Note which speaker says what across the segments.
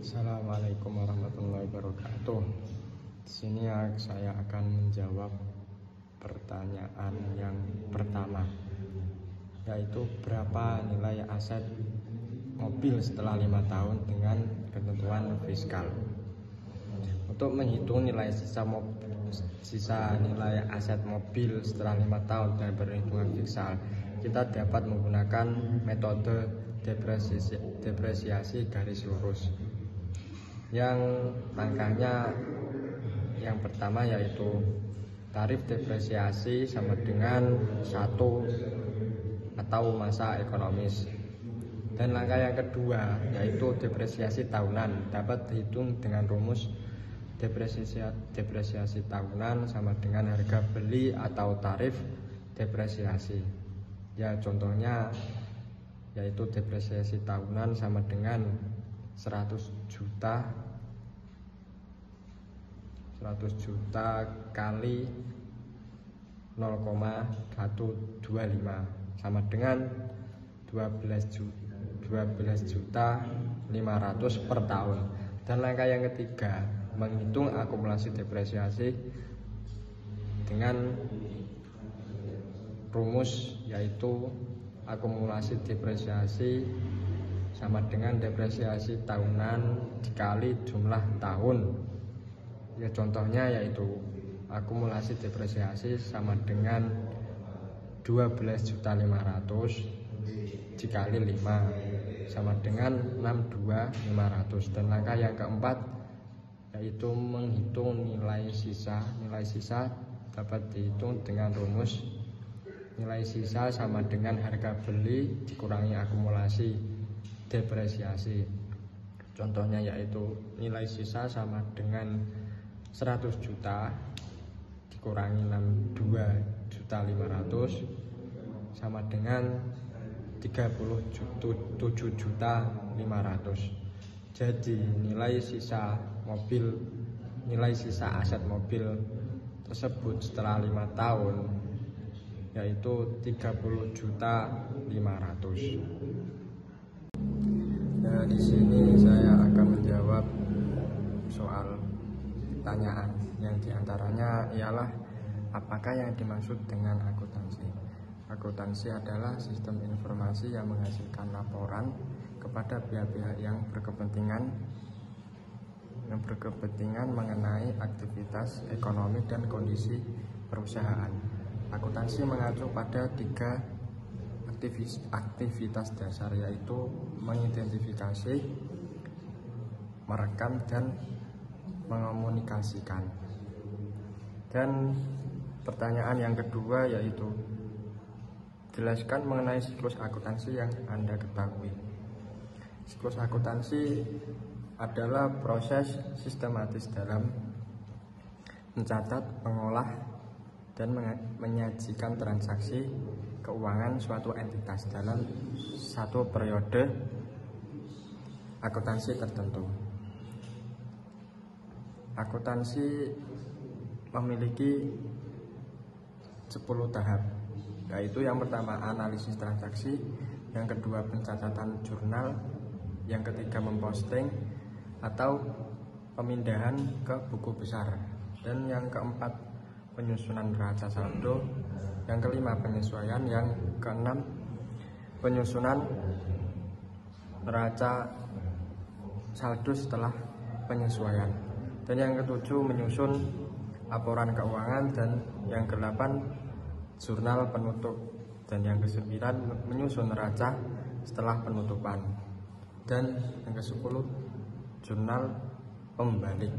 Speaker 1: Assalamualaikum warahmatullahi wabarakatuh. Di sini saya akan menjawab pertanyaan yang pertama, yaitu berapa nilai aset mobil setelah 5 tahun dengan ketentuan fiskal. Untuk menghitung nilai sisa nilai aset mobil setelah 5 tahun dan perhitungan fiskal, kita dapat menggunakan metode depresiasi garis lurus. Yang langkahnya yang pertama yaitu tarif depresiasi sama dengan 1 atau masa ekonomis. Dan langkah yang kedua yaitu depresiasi tahunan, dapat dihitung dengan rumus depresiasi tahunan sama dengan harga beli atau tarif depresiasi. Ya, contohnya yaitu depresiasi tahunan sama dengan 100 juta kali 0,125 sama dengan 12.500.000 per tahun. Dan langkah yang ketiga, menghitung akumulasi depresiasi dengan rumus yaitu akumulasi depresiasi sama dengan depresiasi tahunan dikali jumlah tahun. Ya, contohnya yaitu akumulasi depresiasi sama dengan 12.500.000 dikali 5 sama dengan 62.500. Dan langkah yang keempat yaitu menghitung nilai sisa. Nilai sisa dapat dihitung dengan rumus nilai sisa sama dengan harga beli dikurangi akumulasi depresiasi. Contohnya yaitu nilai sisa sama dengan 100 juta dikurangi 62.500.000 sama dengan 37.500.000. Jadi nilai sisa aset mobil tersebut setelah 5 tahun yaitu 30.500.000. Nah, di sini saya akan menjawab soal pertanyaan yang diantaranya ialah apakah yang dimaksud dengan akuntansi. Akuntansi adalah sistem informasi yang menghasilkan laporan kepada pihak-pihak yang berkepentingan mengenai aktivitas ekonomi dan kondisi perusahaan. Akuntansi mengacu pada 3 aktivitas dasar, yaitu mengidentifikasi, merekam, dan mengomunikasikan. Dan pertanyaan yang kedua yaitu jelaskan mengenai siklus akuntansi yang Anda ketahui. Siklus akuntansi adalah proses sistematis dalam mencatat, mengolah, dan menyajikan transaksi keuangan suatu entitas dalam satu periode akuntansi tertentu. Akuntansi memiliki 10 tahap, yaitu yang pertama analisis transaksi, yang kedua pencatatan jurnal, yang ketiga memposting atau pemindahan ke buku besar, dan yang keempat penyusunan neraca saldo, yang kelima penyesuaian, yang keenam penyusunan neraca saldo setelah penyesuaian, dan yang ketujuh menyusun laporan keuangan, dan yang kedelapan jurnal penutup, dan yang kesembilan menyusun neraca setelah penutupan, dan yang ke-10 jurnal pembalik.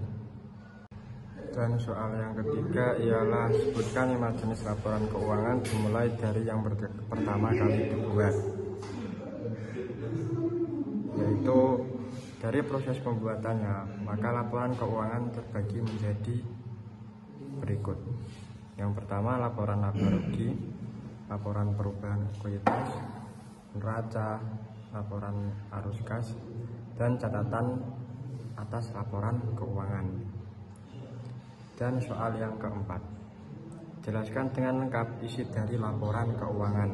Speaker 1: Dan soal yang ketiga ialah sebutkan 5 jenis laporan keuangan dimulai dari yang pertama kali dibuat, yaitu dari proses pembuatannya. Maka laporan keuangan terbagi menjadi berikut. Yang pertama laporan laba rugi, laporan perubahan ekuitas, neraca, laporan arus kas, dan catatan atas laporan keuangan. Dan soal yang keempat, jelaskan dengan lengkap isi dari laporan keuangan.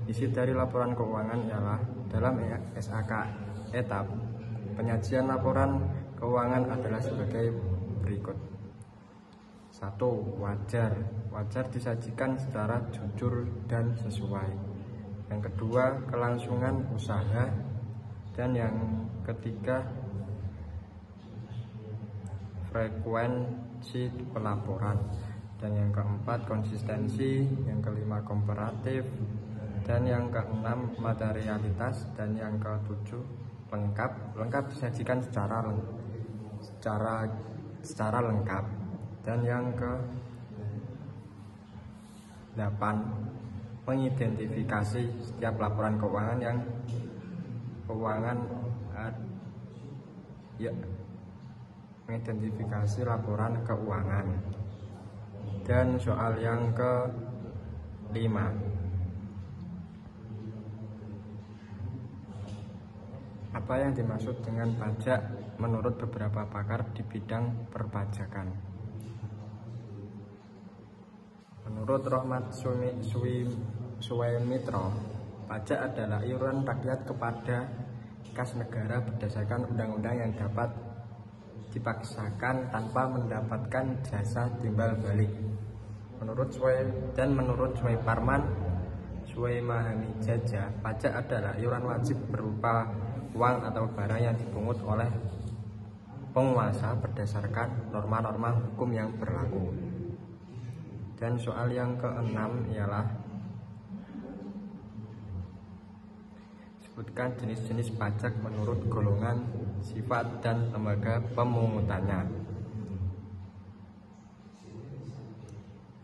Speaker 1: Isi dari laporan keuangan ialah dalam SAK etap Penyajian laporan keuangan adalah sebagai berikut. 1. Wajar. Wajar disajikan secara jujur dan sesuai. Yang kedua, kelangsungan usaha. Dan yang ketiga, frekuensi pelaporan. Dan yang keempat, konsistensi. Yang kelima, komparatif. Dan yang keenam, materialitas. Dan yang ketujuh, lengkap. Lengkap disajikan secara lengkap. Dan yang ke-8, mengidentifikasi setiap laporan keuangan mengidentifikasi laporan keuangan. Dan soal yang ke-5, apa yang dimaksud dengan pajak menurut beberapa pakar di bidang perpajakan? Menurut Rohmat Suwemitra, pajak adalah iuran rakyat kepada kas negara berdasarkan undang-undang yang dapat dipaksakan tanpa mendapatkan jasa timbal balik. Menurut Suweiparman Suwemahamijaja, pajak adalah iuran wajib berupa uang atau barang yang dipungut oleh penguasa berdasarkan norma-norma hukum yang berlaku. Dan soal yang ke-6 ialah sebutkan jenis-jenis pajak menurut golongan, sifat, dan lembaga pemungutannya.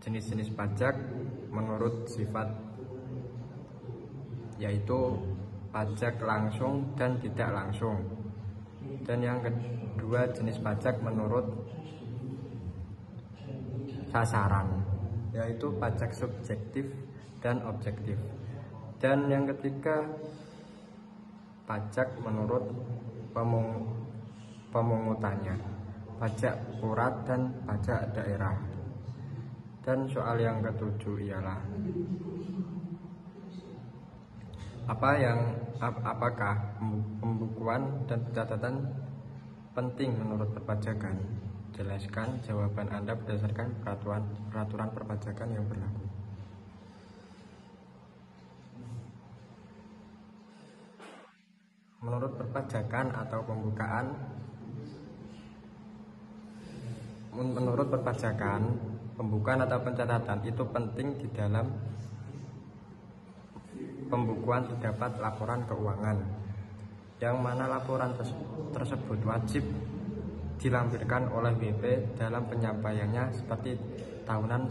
Speaker 1: Jenis-jenis pajak menurut sifat yaitu pajak langsung dan tidak langsung. Dan yang kedua, jenis pajak menurut sasaran, yaitu pajak subjektif dan objektif. Dan yang ketiga, pajak menurut pemungutannya, pajak pusat dan pajak daerah. Dan soal yang ketujuh ialah apakah pembukuan dan catatan penting menurut perpajakan? Jelaskan jawaban Anda berdasarkan peraturan perpajakan yang berlaku. Menurut perpajakan atau pembukaan, menurut perpajakan, pembukaan atau pencatatan itu penting di dalam pembukuan terdapat laporan keuangan, yang mana laporan tersebut wajib dilampirkan oleh BP dalam penyampaiannya seperti tahunan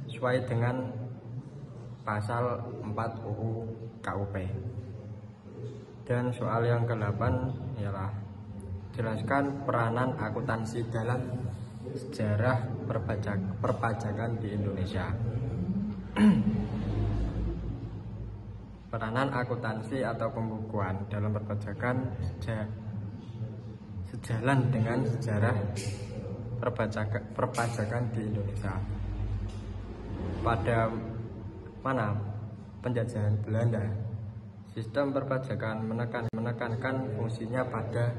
Speaker 1: sesuai dengan pasal 4 UU KUP. Dan soal yang ke-8 ialah jelaskan peranan akuntansi dalam sejarah perpajakan di Indonesia. Peranan akuntansi atau pembukuan dalam perpajakan sejalan dengan sejarah perpajakan di Indonesia. Pada mana penjajahan Belanda, sistem perpajakan menekankan fungsinya pada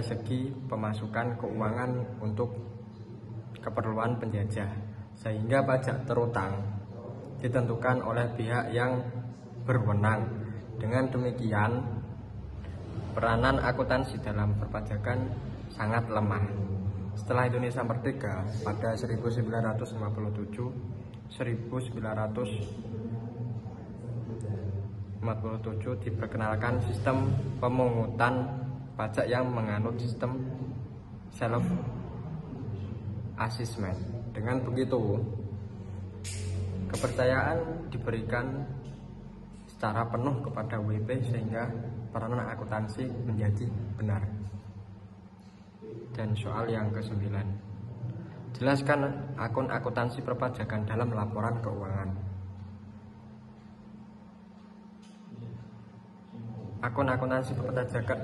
Speaker 1: segi pemasukan keuangan untuk keperluan penjajah, sehingga pajak terutang ditentukan oleh pihak yang berwenang. Dengan demikian, peranan akuntansi dalam perpajakan sangat lemah. Setelah Indonesia merdeka pada 1947 diperkenalkan sistem pemungutan pajak yang menganut sistem self assessment. Dengan begitu, kepercayaan diberikan secara penuh kepada WP sehingga peranan akuntansi menjadi benar. Dan soal yang ke-9, jelaskan akun akuntansi perpajakan dalam laporan keuangan. Akun akuntansi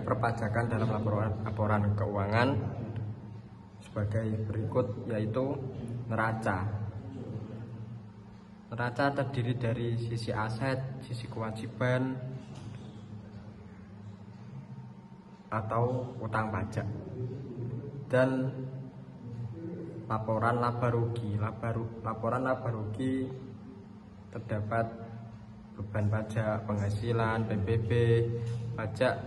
Speaker 1: perpajakan dalam laporan keuangan sebagai berikut, yaitu neraca. Neraca terdiri dari sisi aset, sisi kewajiban, atau utang pajak. Dan laporan laba rugi. Laporan laba rugi terdapat beban pajak, penghasilan, PBB, pajak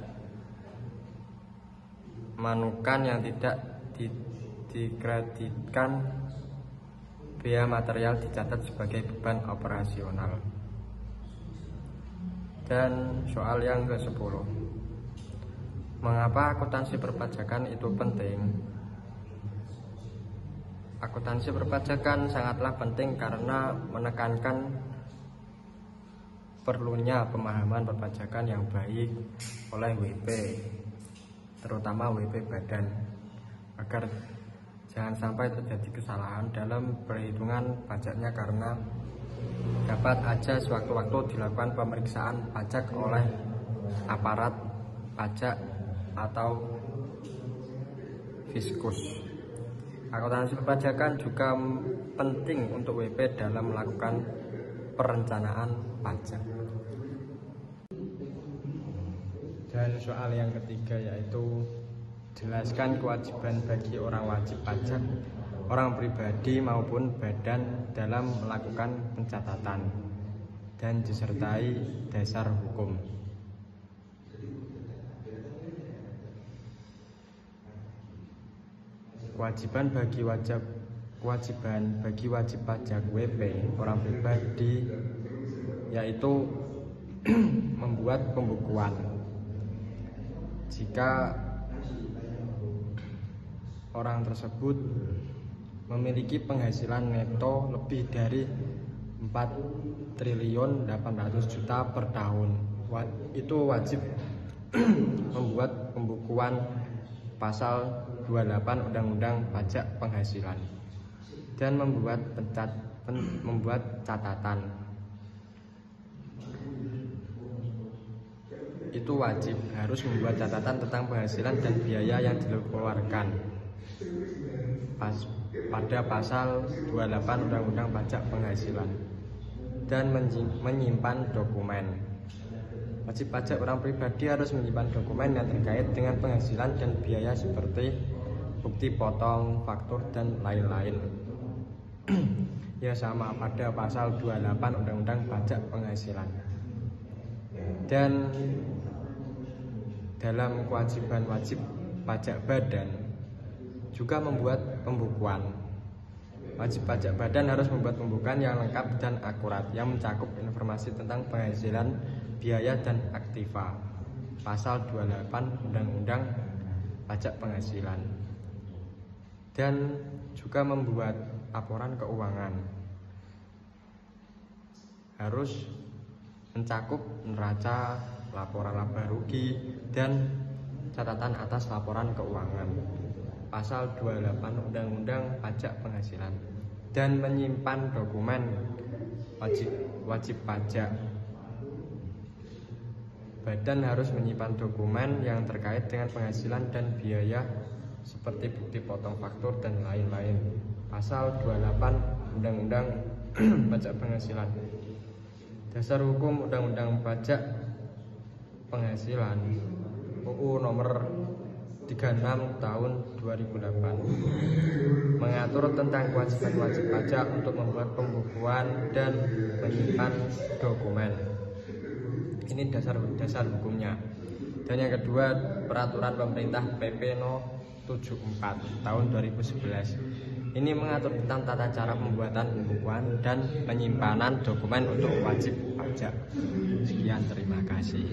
Speaker 1: manukan yang tidak dikreditkan, biaya material dicatat sebagai beban operasional. Dan soal yang ke-10, mengapa akuntansi perpajakan itu penting? Akuntansi perpajakan sangatlah penting karena menekankan perlunya pemahaman perpajakan yang baik oleh WP, terutama WP badan, agar jangan sampai terjadi kesalahan dalam perhitungan pajaknya, karena dapat aja sewaktu-waktu dilakukan pemeriksaan pajak oleh aparat pajak atau fiskus. Akuntansi perpajakan juga penting untuk WP dalam melakukan perencanaan pajak. Dan soal yang ketiga yaitu jelaskan kewajiban bagi orang wajib pajak, orang pribadi maupun badan dalam melakukan pencatatan, dan disertai dasar hukum. Kewajiban bagi wajib pajak WP orang pribadi yaitu membuat pembukuan. Jika orang tersebut memiliki penghasilan neto lebih dari 4.800.000.000 per tahun, itu wajib membuat pembukuan pasal 28 Undang-Undang Pajak Penghasilan dan membuat catatan. Itu wajib harus membuat catatan tentang penghasilan dan biaya yang dikeluarkan pada pasal 28 Undang-Undang Pajak Penghasilan dan menyimpan dokumen. Wajib pajak orang pribadi harus menyimpan dokumen yang terkait dengan penghasilan dan biaya seperti bukti potong, faktur, dan lain-lain. Ya sama pada pasal 28 Undang-Undang Pajak Penghasilan. Dan dalam kewajiban wajib pajak badan juga membuat pembukuan. Wajib pajak badan harus membuat pembukuan yang lengkap dan akurat yang mencakup informasi tentang penghasilan, biaya, dan aktiva. Pasal 28 Undang-Undang Pajak Penghasilan. Dan juga membuat laporan keuangan. Harus mencakup neraca, laporan laba rugi, dan catatan atas laporan keuangan. Pasal 28 Undang-Undang Pajak Penghasilan. Dan menyimpan dokumen wajib pajak. Badan harus menyimpan dokumen yang terkait dengan penghasilan dan biaya seperti bukti potong, faktur, dan lain-lain. Pasal 28 Undang-Undang Pajak Penghasilan. Dasar hukum Undang-Undang Pajak Penghasilan UU nomor 36 tahun 2008 mengatur tentang kewajiban wajib pajak untuk membuat pembukuan dan menyimpan dokumen. Ini dasar hukumnya. Dan yang kedua, peraturan pemerintah PP No 74 tahun 2011. Ini mengatur tentang tata cara pembuatan pembukuan dan penyimpanan dokumen untuk wajib pajak. Sekian, terima kasih.